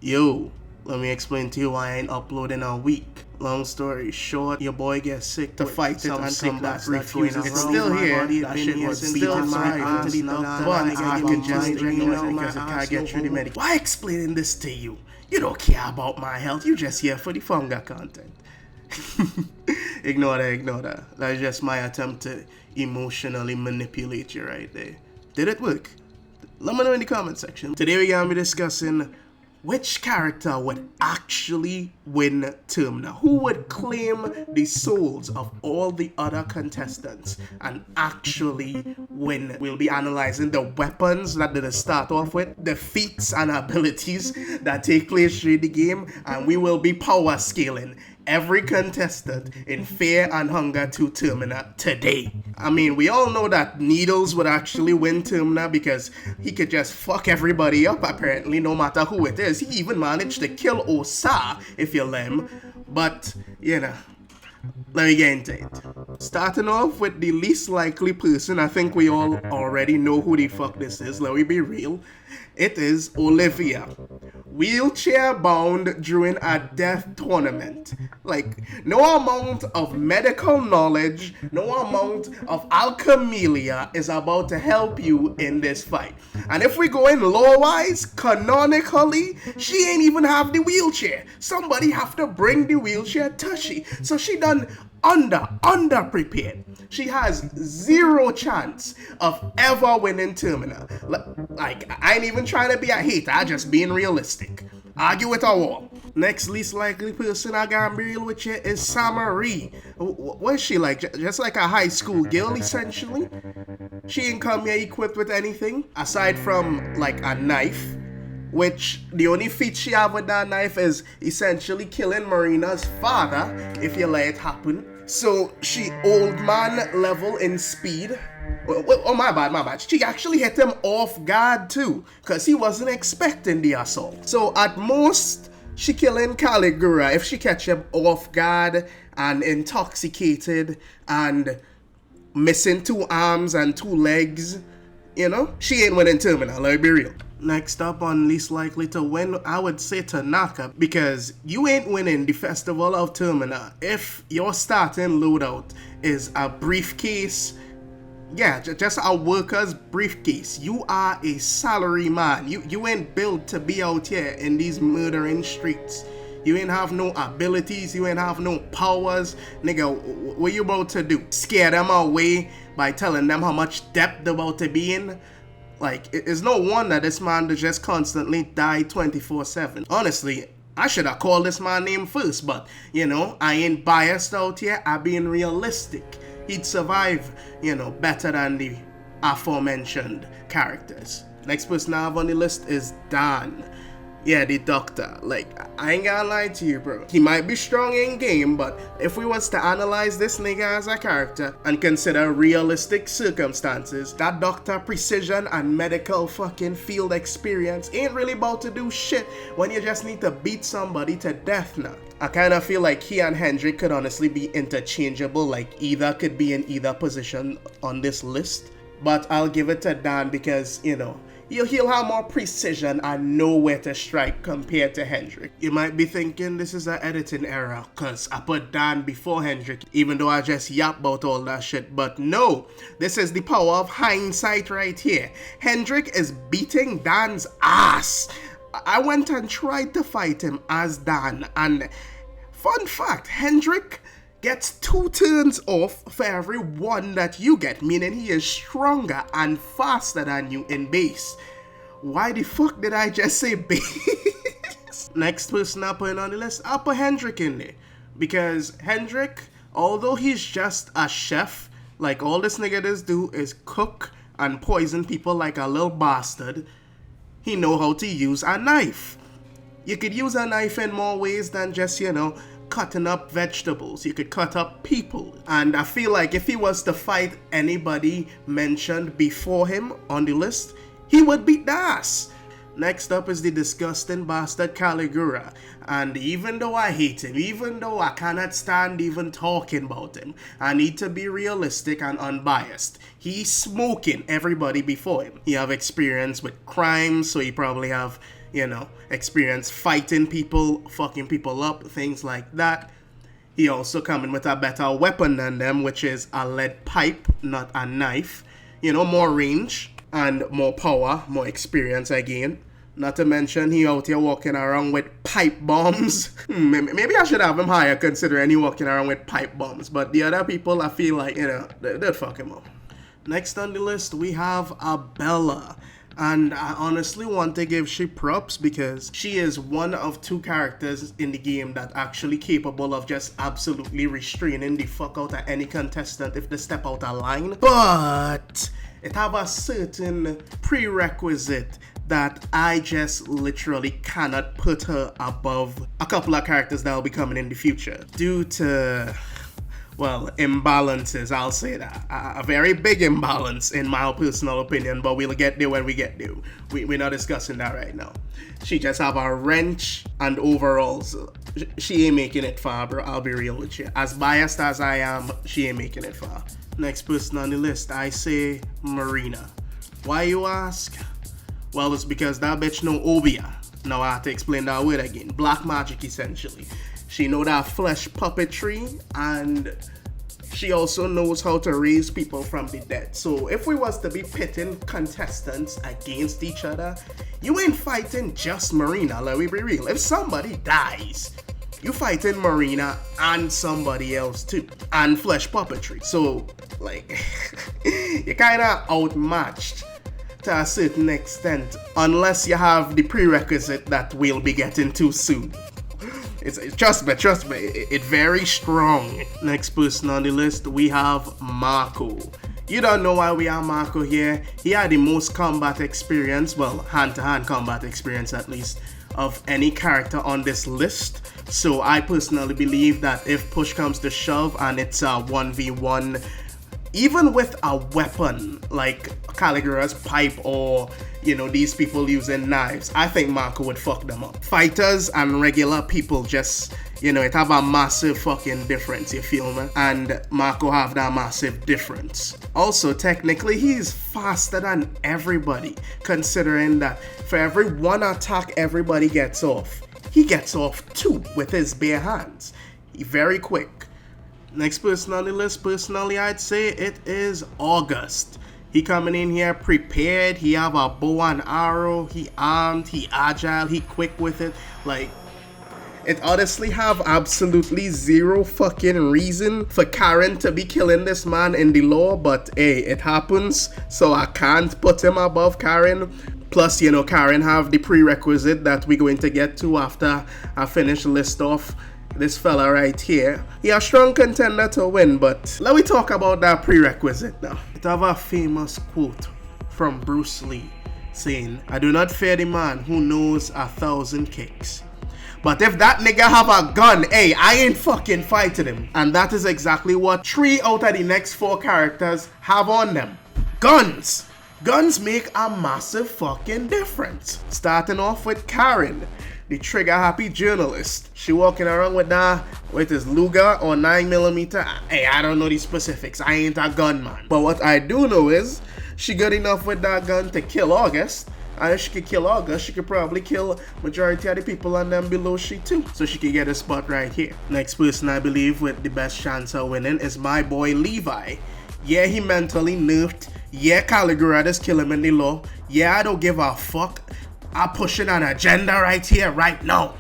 Yo, let me explain to you why I ain't uploading a week. Long story short, your boy gets sick to fight it and come back refuses. It's still here. That shit was still thriving to the doctor, but I can just ignore it because it can't get through the medic. Why explaining this to you? You don't care about my health. You just here for the funga content. Ignore that. That's just my attempt to emotionally manipulate you right there. Did it work? Let me know in the comment section. Today we're gonna be discussing which character would actually win Termina? Who would claim the souls of all the other contestants and actually win? We'll be analyzing the weapons that they start off with, the feats and abilities that take place during the game, and we will be power scaling every contestant in Fear and Hunger to Termina today. I mean, we all know that Needles would actually win Termina because he could just fuck everybody up apparently, no matter who it is. He even managed to kill Osa, if you let him. But, you know, let me get into it. Starting off with the least likely person, I think we all already know who the fuck this is, let me be real. It is Olivia. Wheelchair bound during a death tournament. Like, no amount of medical knowledge, no amount of alchemelia is about to help you in this fight. And if we go in lore-wise, canonically, she ain't even have the wheelchair. Somebody have to bring the wheelchair to she. So she done under prepared. She has zero chance of ever winning Termina. Like, I ain't even trying to be a hater, I just being realistic. Argue with a wall. Next least likely person I gotta be real with you is Samari. What's she like? Just like a high school girl, essentially? She ain't come here equipped with anything aside from like a knife, which the only feat she have with that knife is essentially killing Marina's father, if you let it happen. So she old man level in speed. Oh my bad. She actually hit him off guard too, because he wasn't expecting the assault. So at most, she killing Cura if she catch him off guard and intoxicated and missing 2 arms and 2 legs. You know, she ain't winning Termina, let me be real. Next up on least likely to win, I would say Tanaka, because you ain't winning the Festival of Termina if your starting loadout is a briefcase. Yeah, just a worker's briefcase. You are a salary man. You ain't built to be out here in these murdering streets. You ain't have no abilities, you ain't have no powers. Nigga, what you about to do? Scare them away by telling them how much depth they're about to be in? Like, it's no wonder this man to just constantly die 24/7. Honestly, I should have called this man name first, but, you know, I ain't biased out here, I being realistic. He'd survive, you know, better than the aforementioned characters. Next person I have on the list is Dan. Yeah, the doctor. Like, I ain't gonna lie to you, bro. He might be strong in game, but if we was to analyze this nigga as a character and consider realistic circumstances, that doctor precision and medical fucking field experience ain't really about to do shit when you just need to beat somebody to death now. I kind of feel like he and Hendrick could honestly be interchangeable, like either could be in either position on this list. But I'll give it to Dan because, you know, he'll have more precision and know where to strike compared to Hendrick. You might be thinking this is an editing error because I put Dan before Hendrick, even though I just yap about all that shit. But no, this is the power of hindsight right here. Hendrick is beating Dan's ass. I went and tried to fight him as Dan, and fun fact, Hendrick gets 2 turns off for every 1 that you get, meaning he is stronger and faster than you in base. Why the fuck did I just say base? Next person I put on the list, I'll put Hendrick in there. Because Hendrick, although he's just a chef, like all this nigga does do is cook and poison people like a little bastard, he know how to use a knife. You could use a knife in more ways than just, you know, cutting up vegetables. You could cut up people. And I feel like if he was to fight anybody mentioned before him on the list, he would beat the ass. Next up is the disgusting bastard Cura. And even though I hate him, even though I cannot stand even talking about him, I need to be realistic and unbiased. He's smoking everybody before him. He have experience with crime, so he probably have, you know, experience fighting people, fucking people up, things like that. He also coming with a better weapon than them, which is a lead pipe, not a knife. You know, more range and more power, more experience again. Not to mention, he out here walking around with pipe bombs. Maybe I should have him higher considering he walking around with pipe bombs. But the other people, I feel like, you know, they'd fuck him up. Next on the list, we have Abella. And I honestly want to give she props because she is one of 2 characters in the game that actually capable of just absolutely restraining the fuck out of any contestant if they step out of line. But it have a certain prerequisite that I just literally cannot put her above a couple of characters that will be coming in the future due to, well, imbalances, I'll say that. A very big imbalance in my personal opinion, but we'll get there when we get there. We're not discussing that right now. She just have a wrench and overalls. She ain't making it far, bro. I'll be real with you. As biased as I am, she ain't making it far. Next person on the list, I say Marina. Why you ask? Well, it's because that bitch know Olivia. Now I have to explain that word again. Black magic, essentially. She know that flesh puppetry, and she also knows how to raise people from the dead. So if we was to be pitting contestants against each other, you ain't fighting just Marina, let me be real. If somebody dies, you fighting Marina and somebody else too. And flesh puppetry. So, like, you're kinda outmatched to a certain extent, unless you have the prerequisite that we'll be getting to soon. Trust me, it's very strong. Next person on the list, we have Marco. You don't know why we have Marco here. He had the most combat experience, well, hand-to-hand combat experience at least, of any character on this list. So I personally believe that if push comes to shove and it's a 1v1, even with a weapon like Caligula's pipe or, you know, these people using knives, I think Marco would fuck them up. Fighters and regular people just, you know, it have a massive fucking difference, you feel me? And Marco have that massive difference. Also, technically, he's faster than everybody, considering that for every 1 attack everybody gets off, he gets off 2 with his bare hands. He's very quick. Next person on the list, personally, I'd say it is August. He coming in here prepared, he have a bow and arrow, he armed, he agile, he quick with it. Like, it honestly have absolutely zero fucking reason for Karen to be killing this man in the lore, but hey, it happens, so I can't put him above Karen. Plus, you know, Karen have the prerequisite that we're going to get to after I finish list off this fella right here. He a strong contender to win, but let me talk about that prerequisite now. It have a famous quote from Bruce Lee saying, "I do not fear the man who knows 1,000 kicks. But if that nigga have a gun, hey, I ain't fucking fighting him." And that is exactly what 3 out of the next 4 characters have on them. Guns! Guns make a massive fucking difference. Starting off with Karen, the trigger-happy journalist. She walking around with his Luger or 9mm. Hey, I don't know the specifics. I ain't a gunman. But what I do know is she good enough with that gun to kill August. And if she could kill August, she could probably kill majority of the people on them below she too. So she could get a spot right here. Next person I believe with the best chance of winning is my boy Levi. Yeah, he mentally nerfed. Yeah, Caligula just kill him in the law. Yeah, I don't give a fuck. I'm pushing an agenda right here, right now.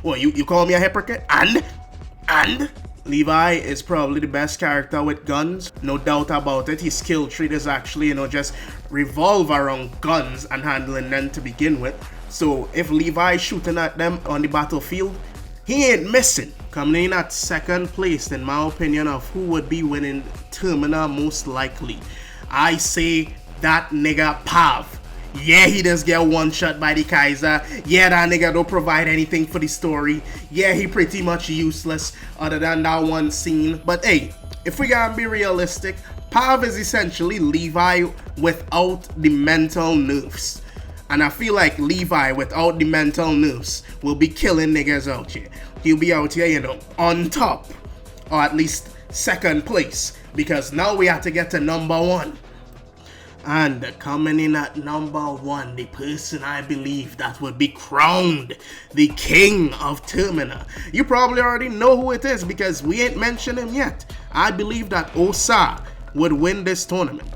Well, you call me a hypocrite? And? Levi is probably the best character with guns, no doubt about it. His skill tree is actually, you know, just revolve around guns and handling them to begin with. So if Levi shooting at them on the battlefield, he ain't missing. Coming in at 2nd place, in my opinion, of who would be winning Termina most likely, I say that nigga Pav. Yeah, he does get one shot by the Kaiser. Yeah, that nigga don't provide anything for the story. Yeah, he pretty much useless other than that one scene. But hey, if we gotta be realistic, Pav is essentially Levi without the mental nerfs. And I feel like Levi without the mental nerfs will be killing niggas out here. He'll be out here, you know, on top. Or at least 2nd place. Because now we have to get to number 1. And coming in at number 1, the person I believe that would be crowned the king of Termina. You probably already know who it is because we ain't mentioned him yet. I believe that Osa would win this tournament.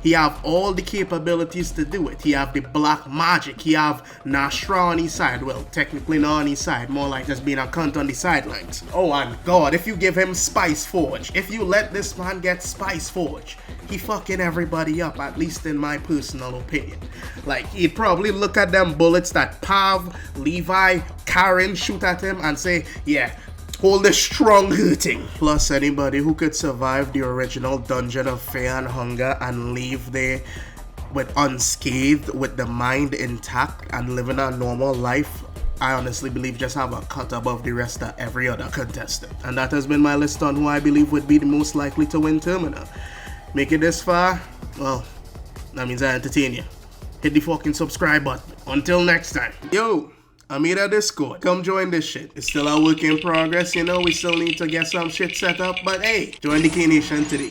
He have all the capabilities to do it. He have the black magic. He have Nashra on his side. Well, technically not on his side. More like just being a cunt on the sidelines. Oh, and God, if you give him Spice Forge, if you let this man get Spice Forge, he fucking everybody up, at least in my personal opinion. Like, he'd probably look at them bullets that Pav, Levi, Karen shoot at him and say, yeah, hold the strong hurting. Plus, anybody who could survive the original Dungeon of Fear and Hunger and leave there with unscathed, with the mind intact and living a normal life, I honestly believe just have a cut above the rest of every other contestant. And that has been my list on who I believe would be the most likely to win Termina. Make it this far? Well, that means I entertain you. Hit the fucking subscribe button. Until next time. Yo! I'm in a Discord. Come join this shit. It's still a work in progress, you know. We still need to get some shit set up. But hey, join the K Nation today.